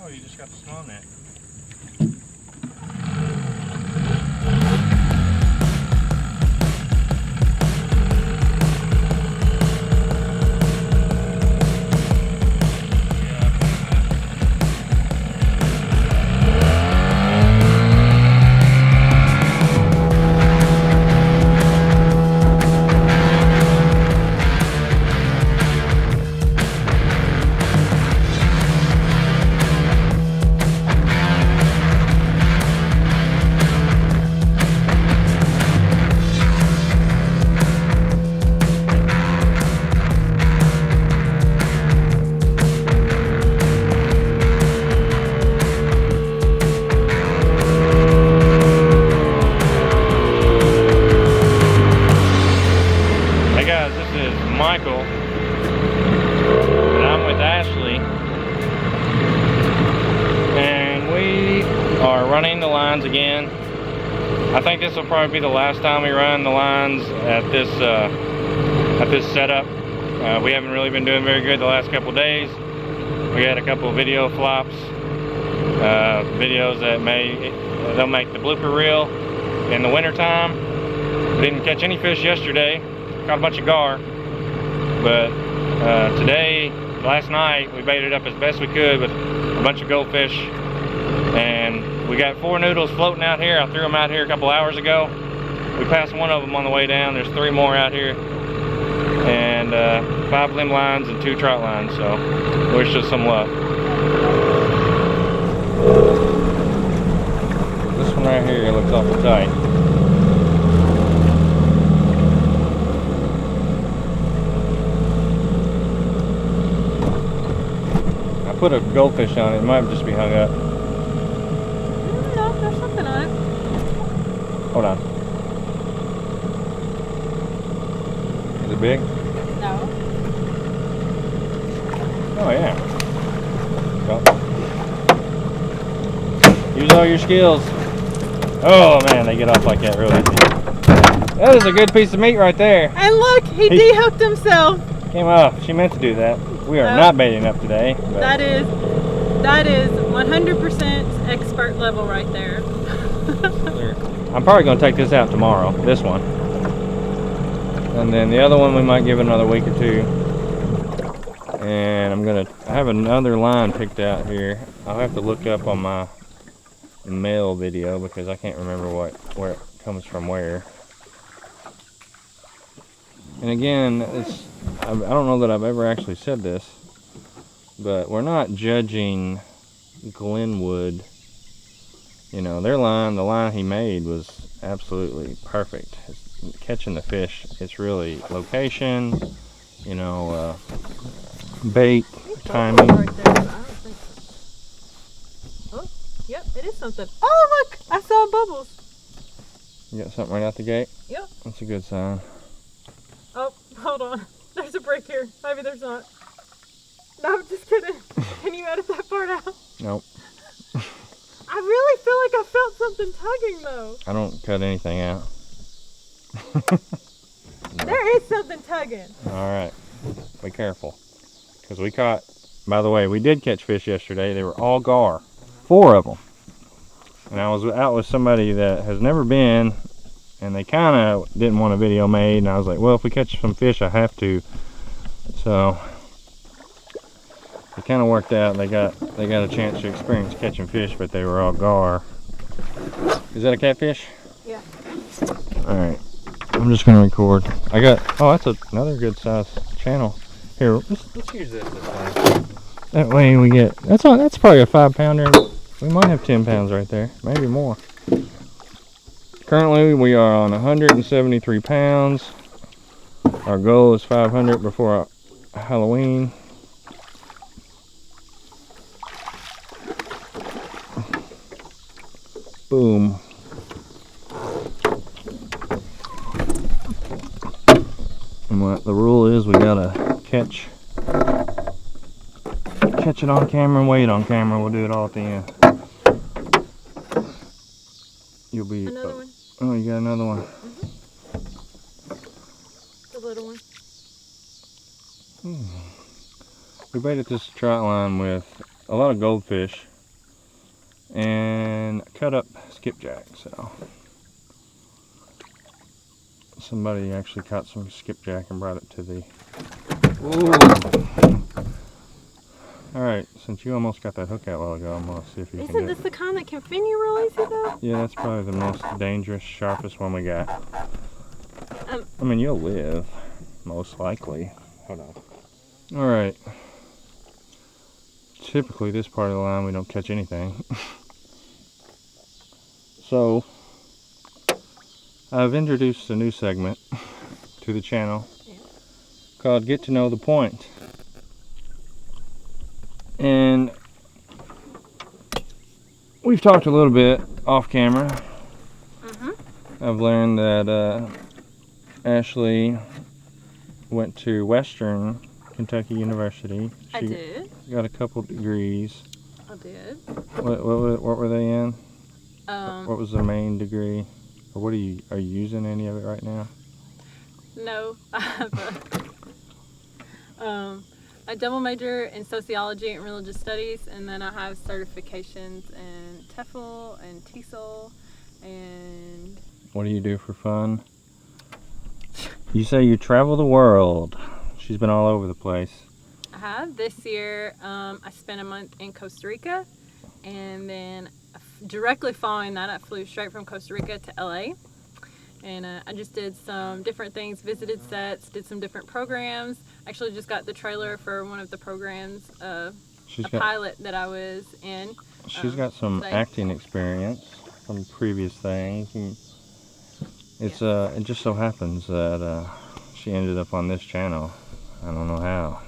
Oh, you just got the small net. Michael, and I'm with Ashley, and we are running the lines again. I think this will probably be the last time we run the lines at this setup. We haven't really been doing very good the last couple of days. We had a couple of video flops, videos that they'll make the blooper reel in the winter time. We didn't catch any fish yesterday, caught a bunch of gar. But today, last night, we baited up as best we could with a bunch of goldfish, and we got 4 noodles floating out here. I threw them out here a couple hours ago. We passed one of them on the way down. There's 3 more out here, and 5 limb lines and 2 trot lines. So wish us some luck. This one right here looks awful tight. Put a goldfish on it. It might just be hung up. No, there's something on it. Hold on. Is it big? No. Oh yeah. Well, use all your skills. Oh man, they get off like that real easy. That is a good piece of meat right there. And look, he de-hooked himself. Came off. She meant to do that. We are not baiting up today. But that is 100% expert level right there. I'm probably going to take this out tomorrow, this one. And then the other one we might give it another week or 2. And I have another line picked out here. I'll have to look up on my mail video because I can't remember where it comes from where. And again, I don't know that I've ever actually said this, but we're not judging Glenwood. You know, their line, the line he made was absolutely perfect. It's catching the fish, it's really location, you know, bait, timing. Right there. I don't think so. Oh, yep, it is something. Oh, look, I saw bubbles. You got something right out the gate? Yep. That's a good sign. Oh, hold on. There's a break here. Maybe there's not. No, just kidding. Can you edit that part out? Nope. I really feel like I felt something tugging though. I don't cut anything out. No. There is something tugging. Alright. Be careful. Because we caught, by the way, we did catch fish yesterday. They were all gar. 4 of them. And I was out with somebody that has never been, and they kind of didn't want a video made, and I was like, well, if we catch some fish, I have to. So it kind of worked out. They got a chance to experience catching fish, but they were all gar. Is that a catfish? Yeah. All right, I'm just gonna record. I got, oh, that's another good size channel. Here, let's use this time. That way we get, that's probably a 5-pounder. We might have 10 pounds right there, maybe more. Currently, we are on 173 pounds. Our goal is 500 before Halloween. Boom. And what the rule is, we gotta catch it on camera and wait on camera. We'll do it all at the end. You'll be another one. Oh, you got another one. The little one. We baited this trot line with a lot of goldfish, and cut up skipjack. So somebody actually caught some skipjack and brought it to the... Ooh. Alright, since you almost got that hook out a while ago, I'm going to see if you can Isn't get this the kind that can fin you real easy though? Yeah, that's probably the most dangerous, sharpest one we got. I mean, you'll live, most likely. Hold on. Alright. Typically, this part of the line, we don't catch anything. So, I've introduced a new segment to the channel called Get to Know the Point. And we've talked a little bit off camera. I've learned that Ashley went to Western Kentucky University. I did. Got a couple degrees. I did. What were they in? What was the main degree? Or what are you using any of it right now? No, I have a double major in sociology and religious studies, and then I have certifications in TEFL and TESOL, and... What do you do for fun? You say you travel the world. She's been all over the place. I have. This year, I spent a month in Costa Rica, and then directly following that, I flew straight from Costa Rica to LA. And I just did some different things, visited sets, did some different programs. Actually just got the trailer for one of the programs, a pilot that I was in. She's got some acting experience from previous things. And it's it just so happens that she ended up on this channel. I don't know how.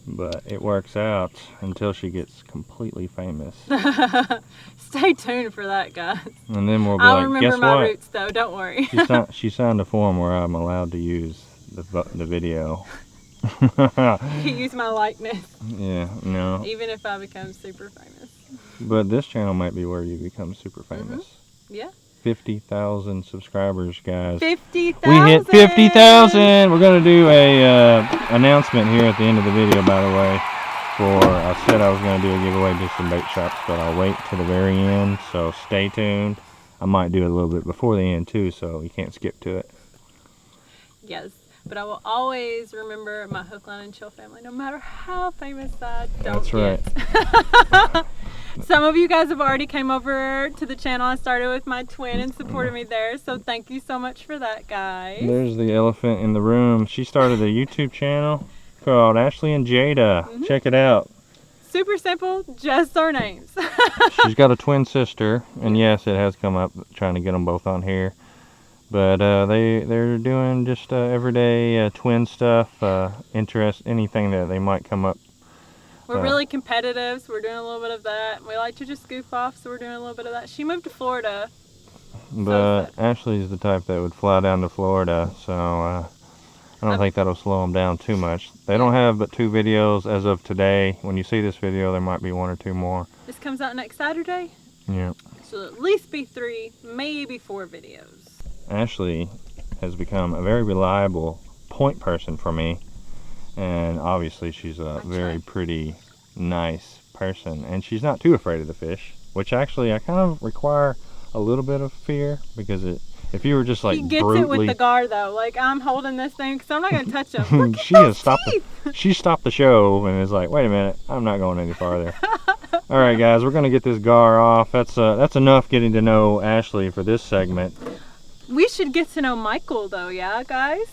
But it works out until she gets completely famous. Stay tuned for that, guys. And then we'll be I'll like, remember guess my what? roots, though. Don't worry. She signed a form where I'm allowed to use the video. You use my likeness. Yeah, no. Even if I become super famous. But this channel might be where you become super famous. Yeah. 50,000 subscribers, guys. 50,000! We hit 50,000! We're going to do a announcement here at the end of the video, by the way. I said I was going to do a giveaway just some bait shops, but I'll wait to the very end, so stay tuned. I might do it a little bit before the end, too, so you can't skip to it. Yes, but I will always remember my hook, line, and chill family, no matter how famous I don't get. That's right. Some of you guys have already came over to the channel. I started with my twin and supported me there, so thank you so much for that, guys. There's the elephant in the room. She started a YouTube channel called Ashley and Jada. Check it out. Super simple, just our names. She's got a twin sister, and yes, it has come up trying to get them both on here. But they're doing just everyday twin stuff, anything that they might come up. We're really competitive, so we're doing a little bit of that. We like to just goof off, so we're doing a little bit of that. She moved to Florida. But Ashley's the type that would fly down to Florida, so I don't think that'll slow them down too much. They don't have but 2 videos as of today. When you see this video, there might be 1 or 2 more. This comes out next Saturday? Yeah. So at least be 3, maybe 4 videos. Ashley has become a very reliable point person for me. And obviously she's a very pretty, nice person. And she's not too afraid of the fish, which actually I kind of require a little bit of fear, because if you were just like he gets it with the gar though. Like, I'm holding this thing because I'm not going to touch him. She stopped the show and is like, wait a minute, I'm not going any farther. All right, guys, we're going to get this gar off. That's enough getting to know Ashley for this segment. We should get to know Michael though, yeah, guys?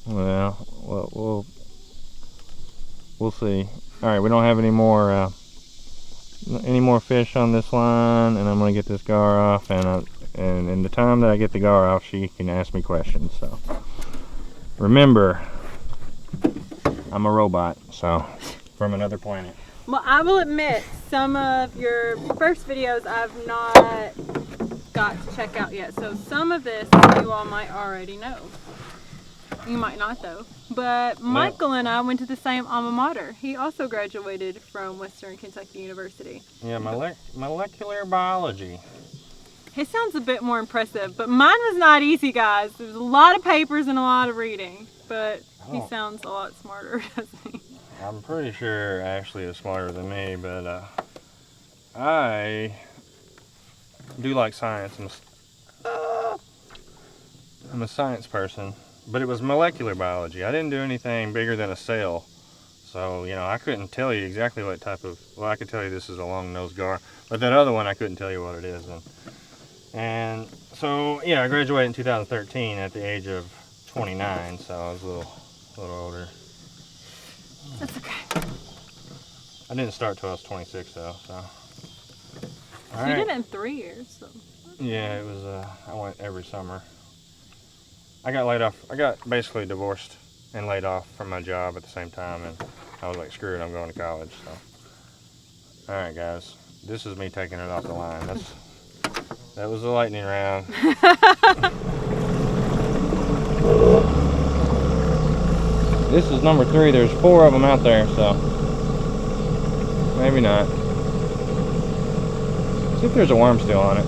Well, we'll see. All right, we don't have any more fish on this line, and I'm gonna get this gar off, and in the time that I get the gar off, she can ask me questions. So remember, I'm a robot, so from another planet. Well, I will admit, some of your first videos I've not got to check out yet, so some of this you all might already know. You might not though. But Michael and I went to the same alma mater. He also graduated from Western Kentucky University. Yeah, molecular biology. His sounds a bit more impressive, but mine was not easy, guys. There was a lot of papers and a lot of reading, but he sounds a lot smarter, doesn't he? I'm pretty sure Ashley is smarter than me, but I do like science. I'm a science person, but it was molecular biology. I didn't do anything bigger than a cell. So, you know, I couldn't tell you exactly what type of, well, I could tell you this is a long-nosed gar, but that other one I couldn't tell you what it is. And so, yeah, I graduated in 2013 at the age of 29, so I was a little older. That's okay. I didn't start till I was 26 though, so. All You right. did it in 3 years, so. Yeah, it was, I went every summer. I got laid off, I got basically divorced and laid off from my job at the same time, and I was like, screw it, I'm going to college, so. All right, guys, this is me taking it off the line. That was the lightning round. This is number 3. There's 4 of them out there, so maybe not. See if there's a worm still on it.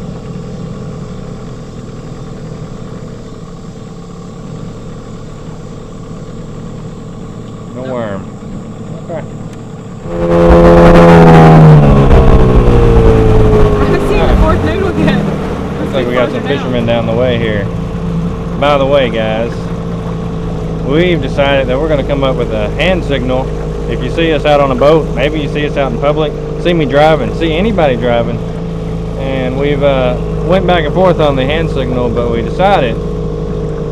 No worm. Okay. I haven't seen the 4th noodle yet. Looks like we got some fishermen down the way here. By the way, guys, we've decided that we're going to come up with a hand signal. If you see us out on a boat, maybe you see us out in public, see me driving, see anybody driving, and we've went back and forth on the hand signal, but we decided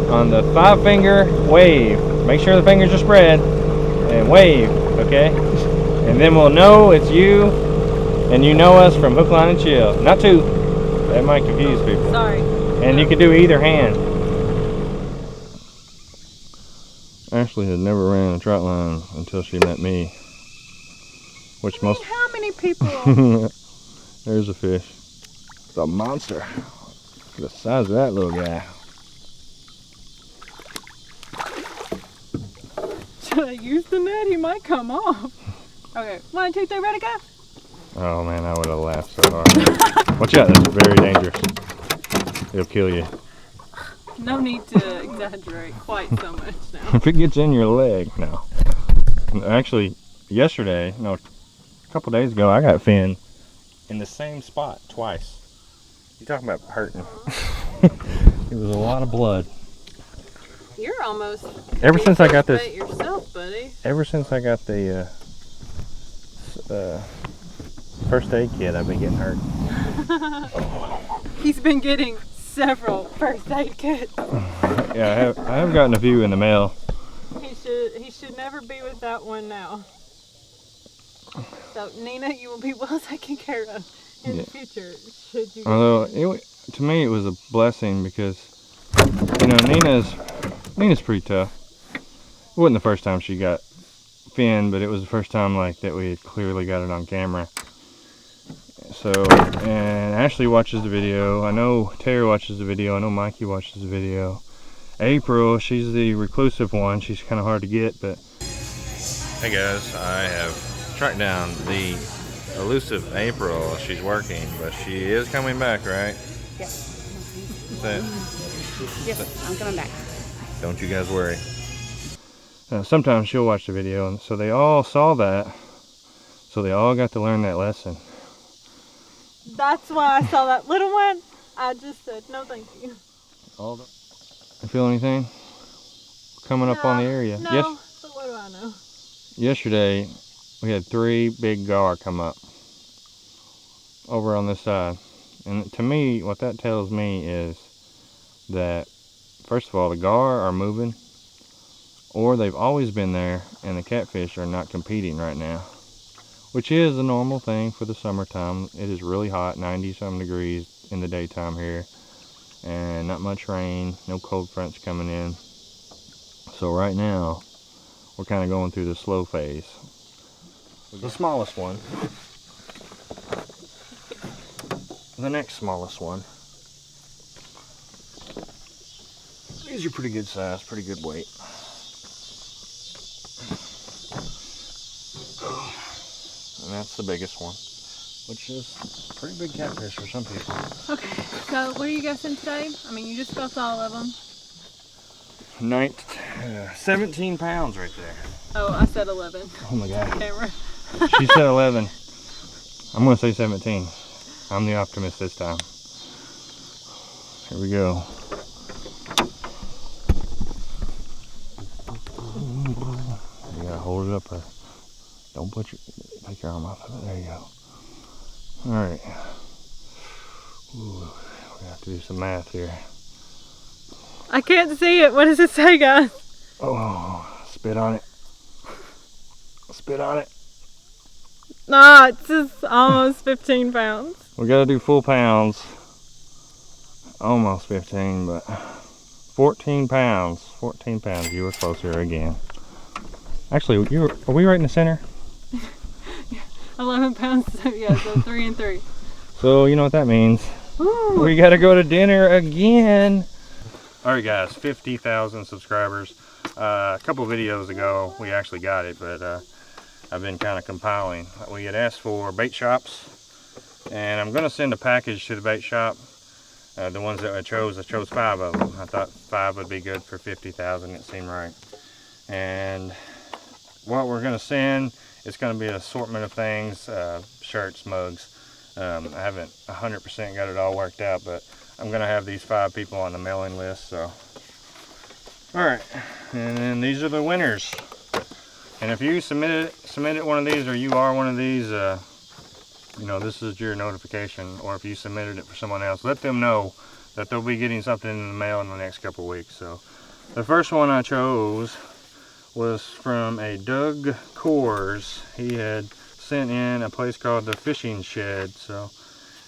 on the 5-finger wave. Make sure the fingers are spread and wave, okay? And then we'll know it's you, and you know us from Hook, Line, and Chill. Not 2. That might confuse people. Sorry. And you can do either hand. Ashley had never ran a Trotline until she met me. Which most... How many people? There's a fish. It's a monster. Look at the size of that little guy. Should I use the net? He might come off. Okay, 1, 2, 3, ready, go. Oh man, I would have laughed so hard. Watch out, that's very dangerous. It'll kill you. No need to exaggerate quite so much now. If it gets in your leg, no. Actually, yesterday, no, a couple days ago, I got finned in the same spot twice. You talking about hurting? It was a lot of blood. You're almost. Ever since I got this. Bait yourself, buddy. Ever since I got the first aid kit, I've been getting hurt. He's been getting several first aid kits. Yeah, I have gotten a few in the mail. He should never be without one now. So Nina, you will be well taken care of in the future. Should you? Although to me it was a blessing because you know Nina's pretty tough. It wasn't the first time she got finned, but it was the first time like that we had clearly got it on camera. So, and Ashley watches the video. I know Terry watches the video. I know Mikey watches the video. April, she's the reclusive one. She's kind of hard to get, but... Hey guys, I have tracked down the elusive April. She's working, but she is coming back, right? Yes. So, Yes, I'm coming back. don't you guys worry. Sometimes she'll watch the video, and so they all saw that. So they all got to learn that lesson. That's why I saw that little one. I just said no, thank you. You feel anything coming up on the area? No, Yes. but what do I know? Yesterday, we had 3 big gar come up over on this side. And to me, what that tells me is that, first of all, the gar are moving, or they've always been there, and the catfish are not competing right now. Which is a normal thing for the summertime. It is really hot, 90-some degrees in the daytime here. And not much rain, no cold fronts coming in. So right now, we're kind of going through the slow phase. The smallest one. The next smallest one. These are pretty good size, pretty good weight. And that's the biggest one, which is a pretty big catfish for some people. Okay, so what are you guessing today? I mean, you just felt all of them. 17 pounds right there. Oh, I said 11. Oh my God. Camera. She said 11. I'm gonna say 17. I'm the optimist this time. Here we go. You gotta hold it up there. Don't take your arm off of it. There you go. Alright. We have to do some math here. I can't see it. What does it say, guys? Oh, spit on it. Spit on it. Nah, it's just almost 15 pounds. We gotta do full pounds. Almost 15, but 14 pounds. 14 pounds. You were closer again. Actually, are we right in the center? 11 pounds, so yeah, so 3 and 3. So you know what that means. Ooh. We gotta go to dinner again. Alright guys, 50,000 subscribers. A couple videos ago we actually got it, but I've been kind of compiling. We had asked for bait shops, and I'm gonna send a package to the bait shop. The ones that I chose 5 of them. I thought 5 would be good for 50,000. It seemed right. And what we're gonna send, it's gonna be an assortment of things, shirts, mugs. I haven't 100% got it all worked out, but I'm gonna have these 5 people on the mailing list. So, all right, and then these are the winners. And if you submitted one of these, or you are one of these, you know, this is your notification. Or if you submitted it for someone else, let them know that they'll be getting something in the mail in the next couple weeks. So, the first one I chose was from a Doug Coors. He had sent in a place called the Fishing Shed. So,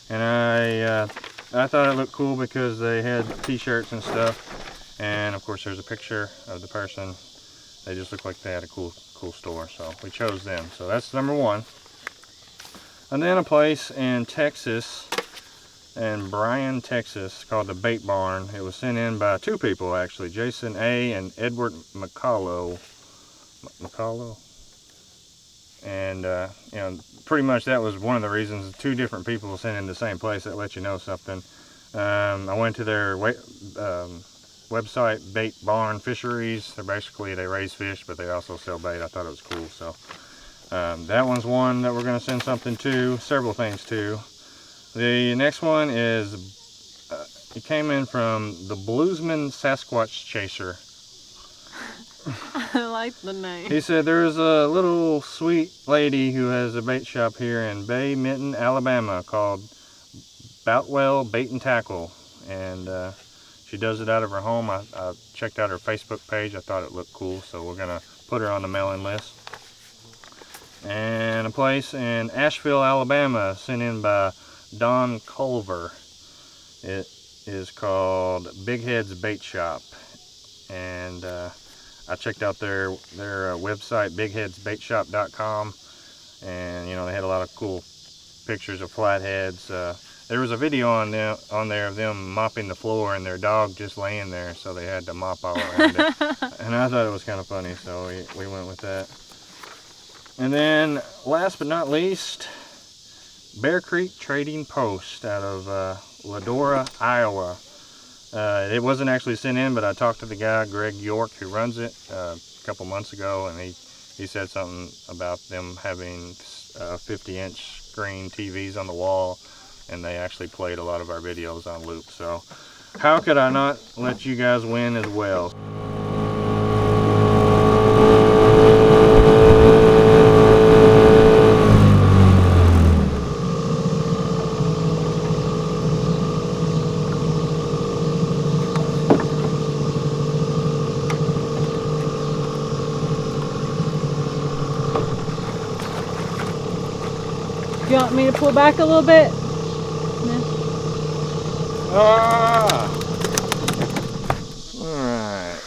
and I thought it looked cool because they had t-shirts and stuff, and of course there's a picture of the person. They just look like they had a cool store, so we chose them. So that's number 1. And then a place in Texas, in Bryan, Texas, called the Bait Barn. It was sent in by 2 people actually, Jason A. and Edward McCullough. And you know, pretty much that was one of the reasons 2 different people sent in the same place. That lets you know something. I went to their website, Bait Barn Fisheries. They raise fish, but they also sell bait. I thought it was cool. So that one's one that we're going to send something to, several things to. The next one is, it came in from the Bluesman Sasquatch Chaser. I like the name. He said there's a little sweet lady who has a bait shop here in Bay Minton, Alabama, called Boutwell Bait and Tackle, and she does it out of her home. I checked out her Facebook page. I thought it looked cool, so we're gonna put her on the mailing list. And a place in Asheville, Alabama, sent in by Don Culver. It is called Big Head's Bait Shop, and I checked out their website, bigheadsbaitshop.com, and you know, they had a lot of cool pictures of flatheads. There was a video on there of them mopping the floor and their dog just laying there, so they had to mop all around it. And I thought it was kind of funny, so we went with that. And then last but not least, Bear Creek Trading Post out of Ladora, Iowa. It wasn't actually sent in, but I talked to the guy, Greg York, who runs it, a couple months ago, and he said something about them having 50-inch screen TVs on the wall, and they actually played a lot of our videos on loop. So how could I not let you guys win as well? You want me to pull back a little bit? No. Ah! Alright.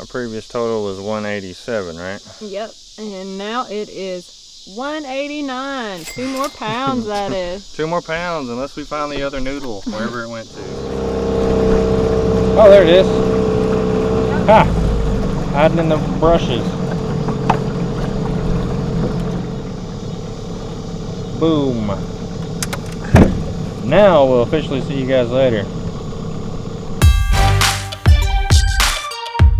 Our previous total was 187, right? Yep. And now it is 189. 2 more pounds, that is. 2 more pounds, unless we find the other noodle, wherever it went to. Oh, there it is. Ha! Hiding in the brushes. Boom. Now we'll officially see you guys later.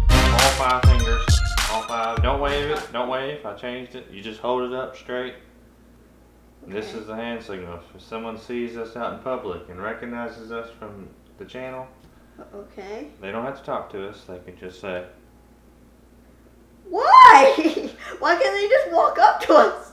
All 5 fingers. All 5. Don't wave it. Don't wave. I changed it. You just hold it up straight. This is the hand signal. If someone sees us out in public and recognizes us from the channel, Okay. they don't have to talk to us. They can just say, Why? Why can't they just walk up to us?